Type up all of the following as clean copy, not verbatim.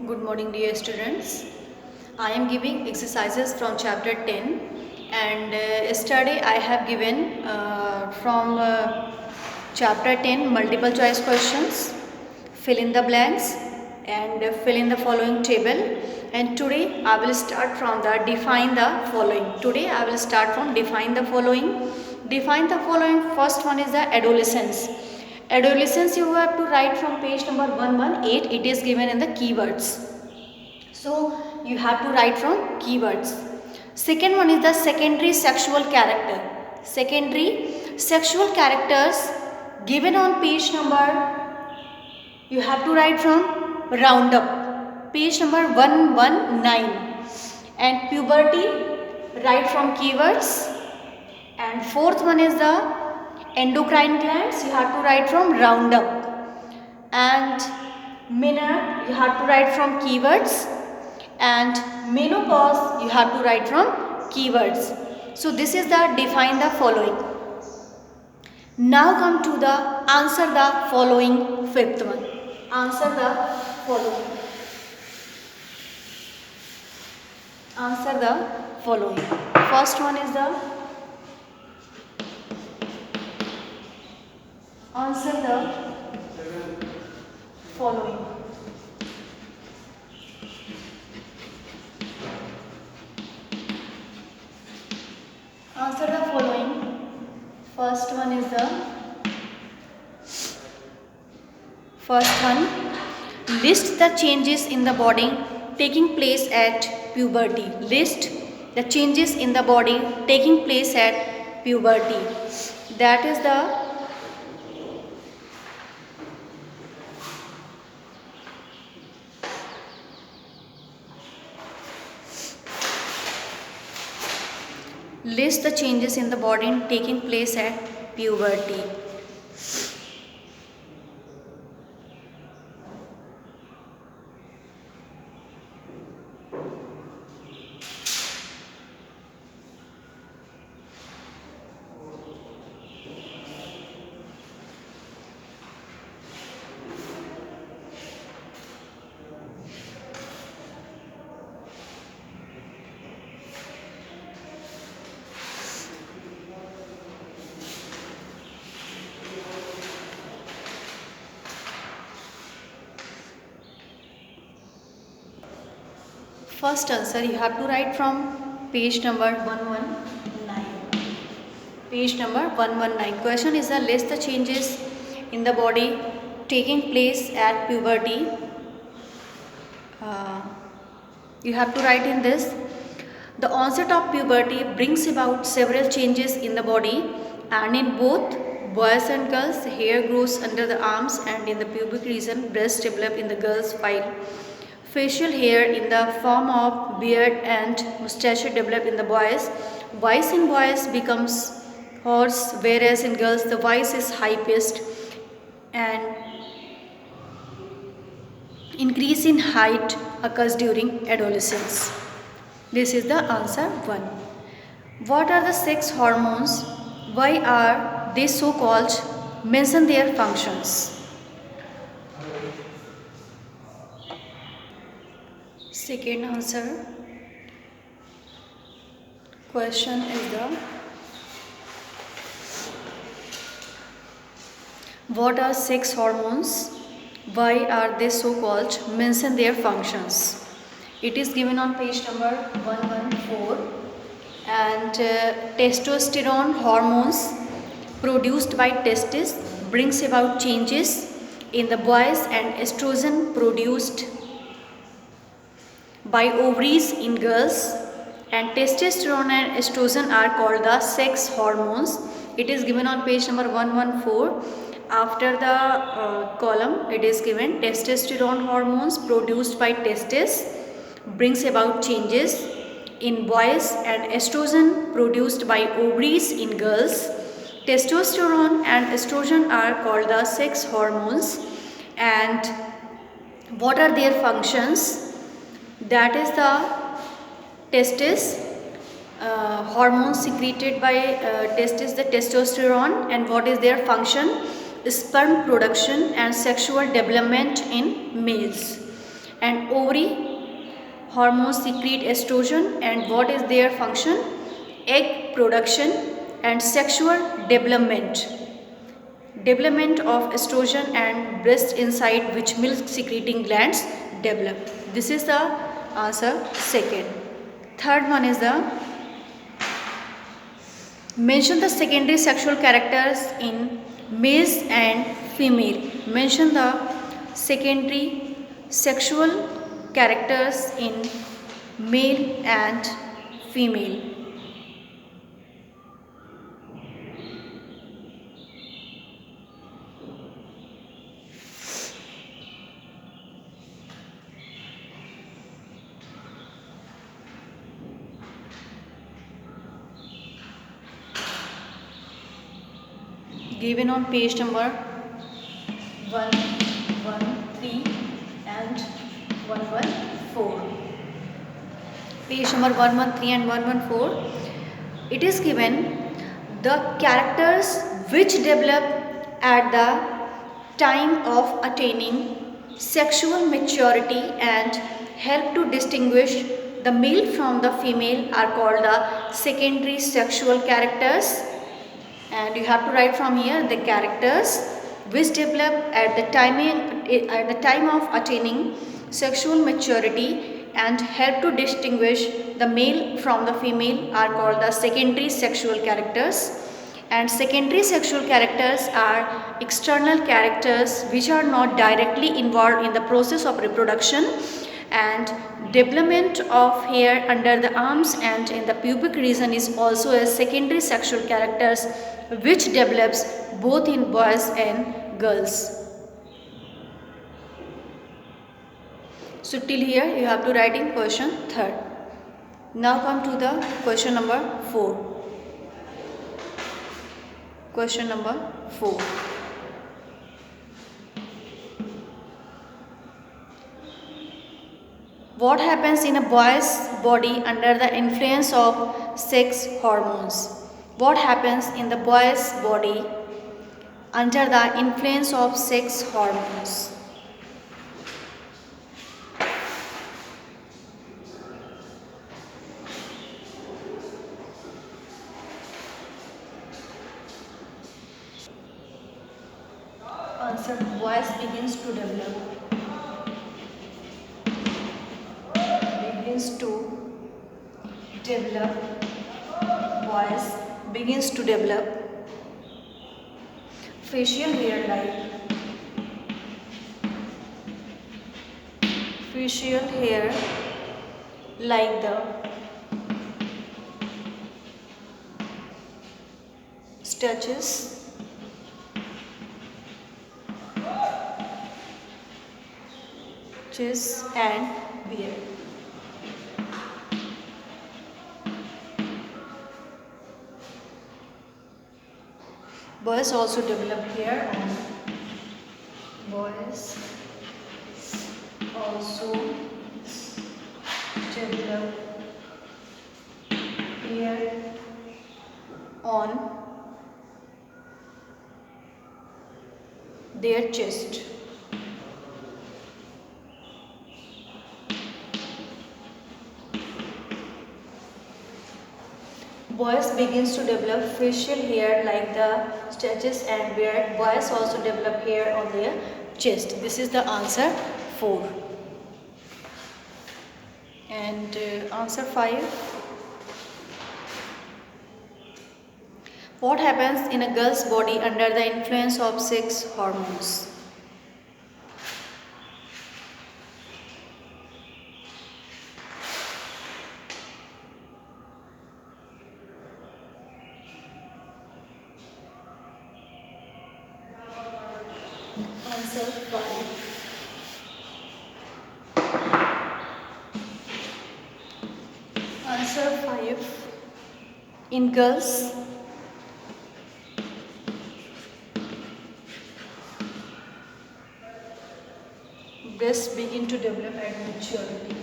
Good morning, dear students. I am giving exercises from chapter 10, and yesterday I have given from chapter 10 multiple choice questions, fill in the blanks and fill in the following table. And today I will start from the define the following. Today I will start from define the following. Define the following. First one is the adolescence. Adolescence you have to write from page number 118. It is given in the keywords. So you have to write from keywords. Second one is the secondary sexual character. Secondary sexual characters given on page number, you have to write from roundup, page number 119. And puberty, write from keywords. And fourth one is the endocrine glands, you have to write from roundup. And menarche, you have to write from keywords. And menopause, you have to write from keywords. So this is the define the following. Now come to the answer the following, fifth one. Answer the following. Answer the following. First one is the answer the following. Answer the following. First one is the first one. List the changes in the body taking place at puberty. List the changes in the body taking place at puberty. That is the list the changes in the body taking place at puberty. First answer you have to write from page number 119. Page number 119. Question is the list the changes in the body taking place at puberty. You have to write in this. The onset of puberty brings about several changes in the body, and in both boys and girls, hair grows under the arms and in the pubic region, breasts develop in the girls while facial hair in the form of beard and mustache develop in the boys. Voice in boys becomes hoarse, whereas in girls the voice is high pitched, and increase in height occurs during adolescence. This is the answer 1. What are the sex hormones? Why are they so called? Mention their functions. Second answer. Question is the what are sex hormones? Why are they so called? Mention their functions. It is given on page number 114. And testosterone hormones produced by testes brings about changes in the boys, and estrogen produced by ovaries in girls, and testosterone and estrogen are called the sex hormones. It is given on page number 114. After the column it is given testosterone hormones produced by testes brings about changes in boys, and estrogen produced by ovaries in girls. Testosterone and estrogen are called the sex hormones. And what are their functions? That is the testis, hormones secreted by testis, the testosterone, and what is their function? Sperm production and sexual development in males. and ovary hormones secrete estrogen, and what is their function? Egg production and sexual development. Development of estrogen and breast inside which milk secreting glands develop. This is the answer second. Third one is the mention the secondary sexual characters in males and female. Mention the secondary sexual characters in male and female. Given on page number 113 and 114. Page number 113 and 114. It is given the characters which develop at the time of attaining sexual maturity and help to distinguish the male from the female are called the secondary sexual characters. And you have to write from here the characters which develop at the time of attaining sexual maturity and help to distinguish the male from the female are called the secondary sexual characters. And secondary sexual characters are external characters which are not directly involved in the process of reproduction, and development of hair under the arms and in the pubic region is also a secondary sexual characters which develops both in boys and girls. So till here you have to write in question third. Now come to the question number 4. Question number 4. What happens in a boy's body under the influence of sex hormones? What happens in the boy's body under the influence of sex hormones? Answer: voice begins to develop. Voice begins to develop. Facial hair like the stretches and beard. Boys also develop hair, and boys also develop hair on their chest. Boys begins to develop facial hair like the stretches and beard. Boys also develop hair on their chest. This is the answer 4. And answer 5. What happens in a girl's body under the influence of sex hormones? Answer 5. Answer 5. In girls, breasts begin to develop at maturity.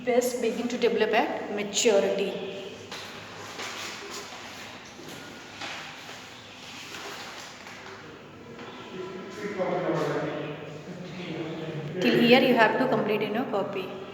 pests begin to develop at maturity. Till here you have to complete in your copy.